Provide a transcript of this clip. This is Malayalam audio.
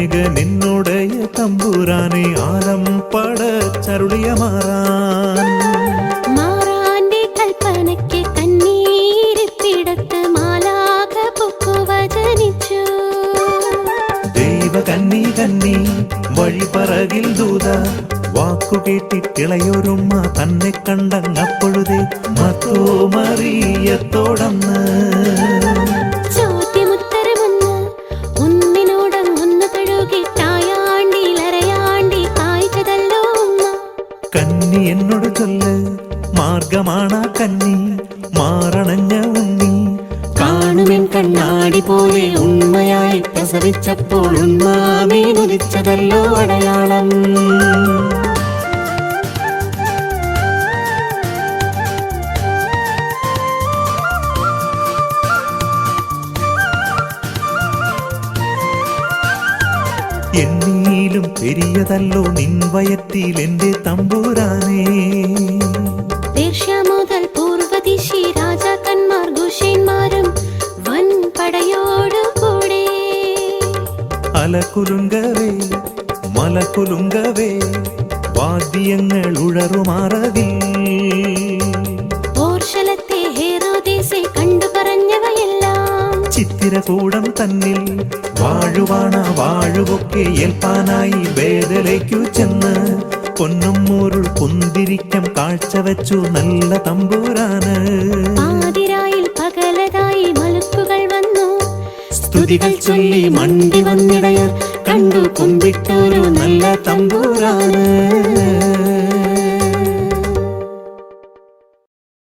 കനിവേഗ നിന്നുടയ തമ്പുരാനെ ആലം പടച്ചരുളിയ മാറാൻ മാറാന്റെ കൽപ്പനയ്ക്ക് കണ്ണീരിപ്പിടത്ത് മാലാഖ പൊക്കുവചനിച്ചു. ദൈവ കന്നി കന്നി വഴി പറകിൽ ദൂത വാക്കു കേട്ടിട്ടിളയൊരുമ്മ തന്നെ കണ്ടങ്ങപ്പൊഴുതേ മത്തോ മറിയത്തോടന്ന് ചോദ്യമുത്തരമൊന്ന് ഒന്നിനോടൊന്ന് തഴുകിട്ടായാണ്ടിലരയാണ്ടി കായ്ച്ചതല്ലോ ഉമ്മ. കന്നി എന്നോട് ചൊല്ല് മാർഗമാണാ കന്നി മാറണഞ്ഞ ഉണ്ണി കാണുമെൻ കണ്ണാടി പോലെ ഉണ്മയായി പ്രസവിച്ചപ്പോൾ ഉന്മാമേനുദിച്ചതല്ലോ അടയാളം. എന്നീലും പെരിയതല്ലോ നിൻ വയറ്റിൽ എന്റെ തമ്പുരാനേ. പേർഷ്യ മുതൽ പൂർവദിശി രാജാക്കന്മാർ ഘുഷന്മാരും വൻ പടയോടുകൂടെ അലകുലുങ്കവേ മലകുലുങ്കവേ വാദ്യങ്ങൾ ഉഴറുമാറതിൽ ഓർശലത്തെ ഹേറോദേസെ കണ്ടു പറഞ്ഞവയെല്ലാം ചിത്തിരകൂടം തന്നിൽ വാഴുവാണ വാഴുവൊക്കെ ഏൽപ്പാനായി വേദലേക്കു ചെന്ന് പൊന്നും മൂരുൾ കുന്തിരിക്കം കാഴ്ചവെച്ചു നല്ല തമ്പുരാന്. ആതിരായിൽ പകലതായി മലുക്കുകൾ വന്നു സ്തുതികൾ ചൊല്ലി മണ്ടി വന്നിടയർ കണ്ടു കുമ്പിട്ടൊരു നല്ല തമ്പുരാൻ.